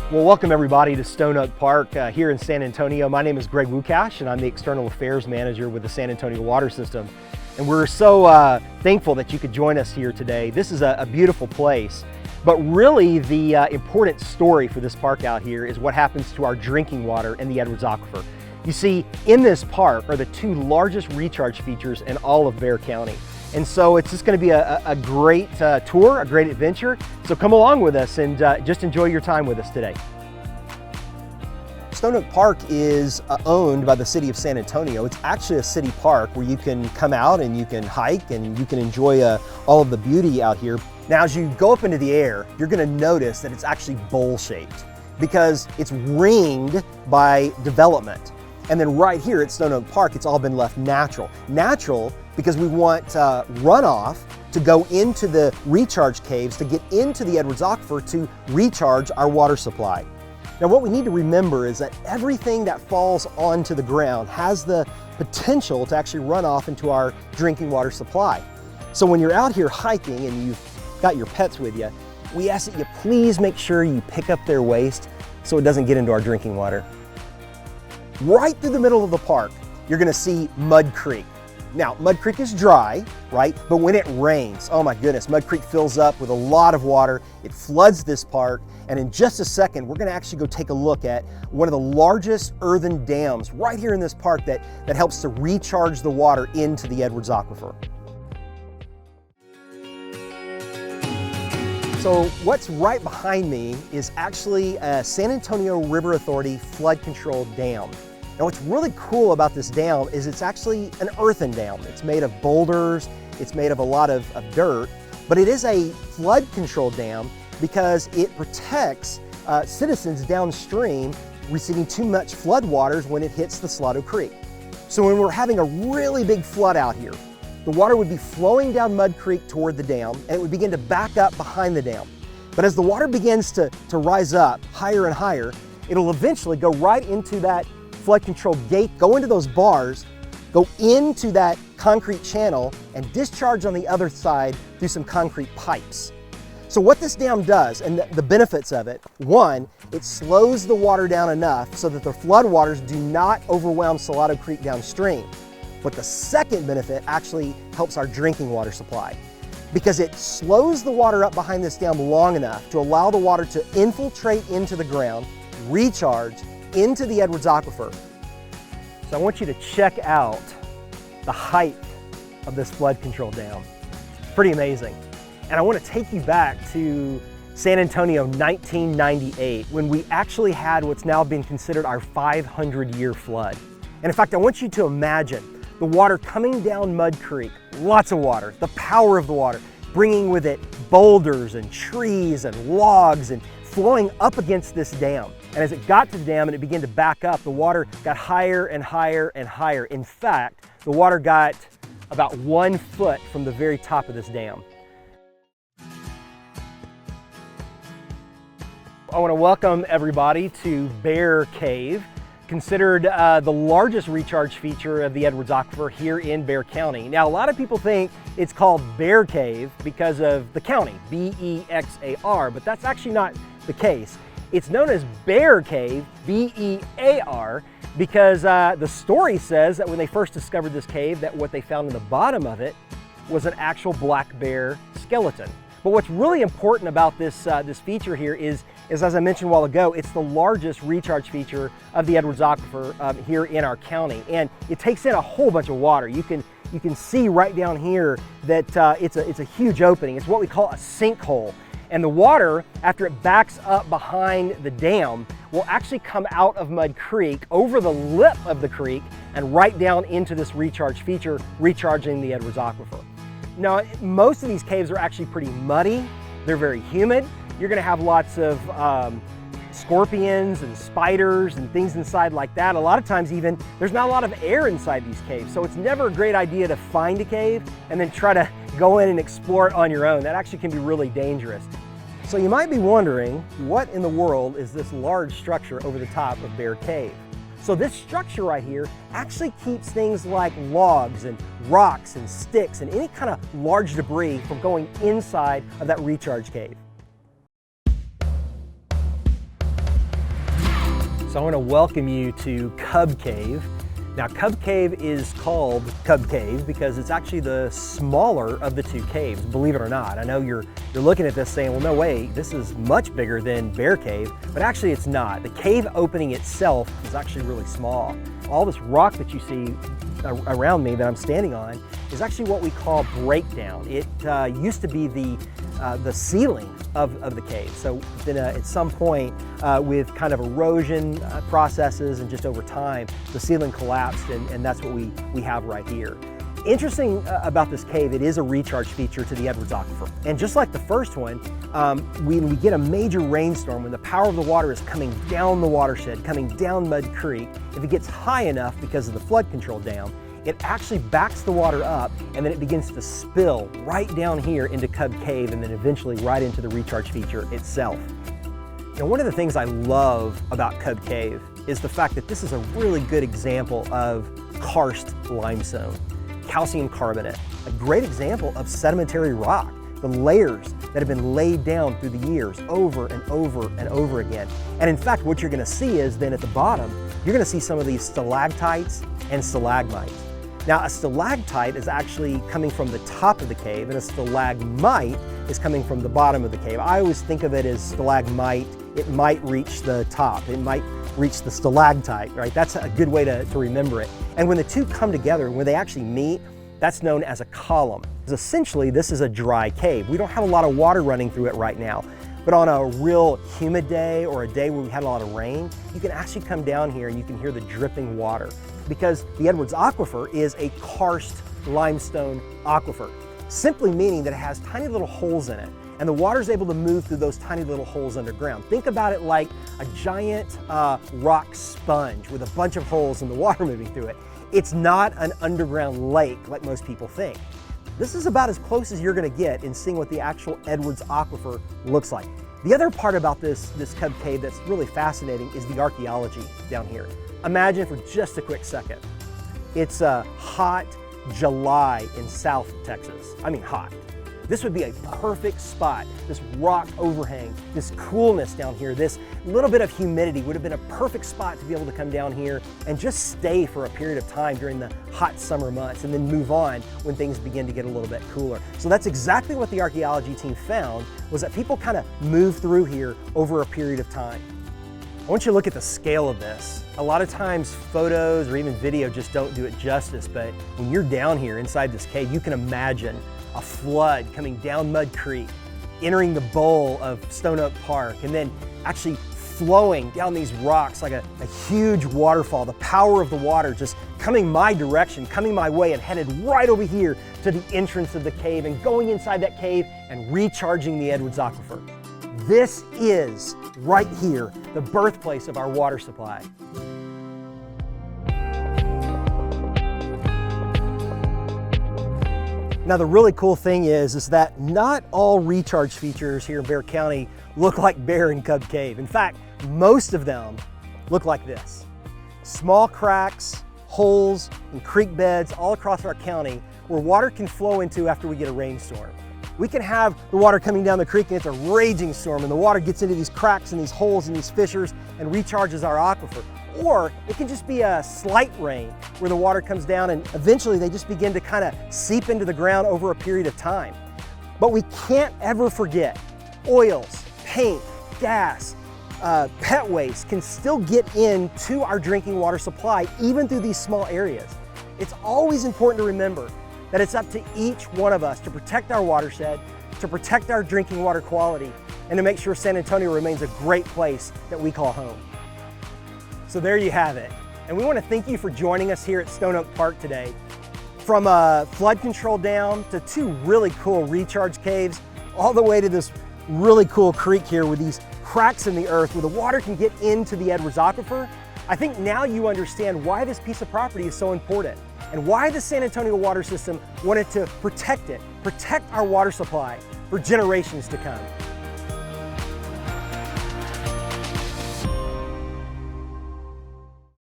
Well, welcome everybody to Stone Oak Park here in San Antonio. My name is Greg Wukasch and I'm the External Affairs Manager with the San Antonio Water System. And we're so thankful that you could join us here today. This is a beautiful place, but really the important story for this park out here is what happens to our drinking water in the Edwards Aquifer. You see, in this park are the two largest recharge features in all of Bexar County. And so it's just going to be a great tour, a great adventure. So come along with us and just enjoy your time with us today. Stone Oak Park is owned by the city of San Antonio. It's actually a city park where you can come out and you can hike and you can enjoy all of the beauty out here. Now, as you go up into the air, you're going to notice that it's actually bowl-shaped because it's ringed by development. And then right here at Stone Oak Park, it's all been left natural. Natural because we want runoff to go into the recharge caves to get into the Edwards Aquifer to recharge our water supply. Now, what we need to remember is that everything that falls onto the ground has the potential to actually run off into our drinking water supply. So when you're out here hiking and you've got your pets with you, we ask that you please make sure you pick up their waste so it doesn't get into our drinking water. Right through the middle of the park, you're gonna see Mud Creek. Now, Mud Creek is dry, right? But when it rains, oh my goodness, Mud Creek fills up with a lot of water. It floods this park. And in just a second, we're gonna actually go take a look at one of the largest earthen dams right here in this park that helps to recharge the water into the Edwards Aquifer. So what's right behind me is actually a San Antonio River Authority flood control dam. Now, what's really cool about this dam is it's actually an earthen dam. It's made of boulders, it's made of a lot of dirt, but it is a flood control dam because it protects citizens downstream receiving too much flood waters when it hits the Salado Creek. So when we're having a really big flood out here, the water would be flowing down Mud Creek toward the dam and it would begin to back up behind the dam. But as the water begins to rise up higher and higher, it'll eventually go right into that flood control gate, go into those bars, go into that concrete channel and discharge on the other side through some concrete pipes. So what this dam does, and the benefits of it, one, it slows the water down enough so that the floodwaters do not overwhelm Salado Creek downstream. But the second benefit actually helps our drinking water supply because it slows the water up behind this dam long enough to allow the water to infiltrate into the ground, recharge into the Edwards Aquifer. So I want you to check out the height of this flood control dam. It's pretty amazing. And I want to take you back to San Antonio 1998 when we actually had what's now been considered our 500-year flood. And in fact, I want you to imagine the water coming down Mud Creek, lots of water, the power of the water, bringing with it boulders and trees and logs and flowing up against this dam. And as it got to the dam and it began to back up, the water got higher and higher and higher. In fact, the water got about 1 foot from the very top of this dam. I want to welcome everybody to Bexar Cave, considered the largest recharge feature of the Edwards Aquifer here in Bexar County. Now, a lot of people think it's called Bexar Cave because of the county, B-E-X-A-R, but that's actually not the case. It's known as Bexar Cave, B-E-A-R, because the story says that when they first discovered this cave, that what they found in the bottom of it was an actual black bear skeleton. But what's really important about this feature here is, as I mentioned a while ago, it's the largest recharge feature of the Edwards Aquifer here in our county. And it takes in a whole bunch of water. You can see right down here that it's a huge opening. It's what we call a sinkhole. And the water, after it backs up behind the dam, will actually come out of Mud Creek, over the lip of the creek, and right down into this recharge feature, recharging the Edwards Aquifer. Now, most of these caves are actually pretty muddy. They're very humid. You're gonna have lots of scorpions and spiders and things inside like that. A lot of times even, there's not a lot of air inside these caves. So it's never a great idea to find a cave and then try to go in and explore it on your own. That actually can be really dangerous. So you might be wondering, what in the world is this large structure over the top of Bexar Cave? So this structure right here actually keeps things like logs and rocks and sticks and any kind of large debris from going inside of that recharge cave. So I want to welcome you to Cub Cave. Now, Cub Cave is called Cub Cave because it's actually the smaller of the two caves, believe it or not. I know you're looking at this saying, well, no way, this is much bigger than Bear Cave, but actually it's not. The cave opening itself is actually really small. All this rock that you see around me that I'm standing on is actually what we call breakdown. It used to be the ceiling of the cave. So then at some point with kind of erosion processes and just over time, the ceiling collapsed and that's what we have right here. Interesting about this cave, it is a recharge feature to the Edwards Aquifer. And just like the first one, when we get a major rainstorm, when the power of the water is coming down the watershed, coming down Mud Creek, if it gets high enough because of the flood control dam, it actually backs the water up and then it begins to spill right down here into Cub Cave and then eventually right into the recharge feature itself. Now, one of the things I love about Cub Cave is the fact that this is a really good example of karst limestone, calcium carbonate, a great example of sedimentary rock, the layers that have been laid down through the years over and over and over again. And in fact, what you're gonna see is then at the bottom, you're gonna see some of these stalactites and stalagmites. Now, a stalactite is actually coming from the top of the cave and a stalagmite is coming from the bottom of the cave. I always think of it as stalagmite. It might reach the top. It might reach the stalactite, right? That's a good way to remember it. And when the two come together, when they actually meet, that's known as a column. Essentially, this is a dry cave. We don't have a lot of water running through it right now. But on a real humid day or a day where we had a lot of rain, you can actually come down here and you can hear the dripping water because the Edwards Aquifer is a karst limestone aquifer, simply meaning that it has tiny little holes in it and the water is able to move through those tiny little holes underground. Think about it like a giant rock sponge with a bunch of holes and the water moving through it. It's not an underground lake like most people think. This is about as close as you're gonna get in seeing what the actual Edwards Aquifer looks like. The other part about this Cub Cave that's really fascinating is the archaeology down here. Imagine for just a quick second. It's a hot July in South Texas. I mean hot. This would be a perfect spot. This rock overhang, this coolness down here, this little bit of humidity would have been a perfect spot to be able to come down here and just stay for a period of time during the hot summer months and then move on when things begin to get a little bit cooler. So that's exactly what the archaeology team found, was that people kind of move through here over a period of time. I want you to look at the scale of this. A lot of times photos or even video just don't do it justice, but when you're down here inside this cave, you can imagine a flood coming down Mud Creek, entering the bowl of Stone Oak Park, and then actually flowing down these rocks like a huge waterfall. The power of the water just coming my direction, coming my way, and headed right over here to the entrance of the cave and going inside that cave and recharging the Edwards Aquifer. This is, right here, the birthplace of our water supply. Now, the really cool thing is that not all recharge features here in Bexar County look like Bear and Cub Cave. In fact, most of them look like this. Small cracks, holes, and creek beds all across our county where water can flow into after we get a rainstorm. We can have the water coming down the creek and it's a raging storm and the water gets into these cracks and these holes and these fissures and recharges our aquifer. Or it can just be a slight rain where the water comes down and eventually they just begin to kind of seep into the ground over a period of time. But we can't ever forget oils, paint, gas, pet waste can still get into our drinking water supply even through these small areas. It's always important to remember that it's up to each one of us to protect our watershed, to protect our drinking water quality, and to make sure San Antonio remains a great place that we call home. So there you have it. And we want to thank you for joining us here at Stone Oak Park today. From a flood control dam to two really cool recharge caves, all the way to this really cool creek here with these cracks in the earth where the water can get into the Edwards Aquifer. I think now you understand why this piece of property is so important and why the San Antonio water system wanted to protect it, protect our water supply for generations to come.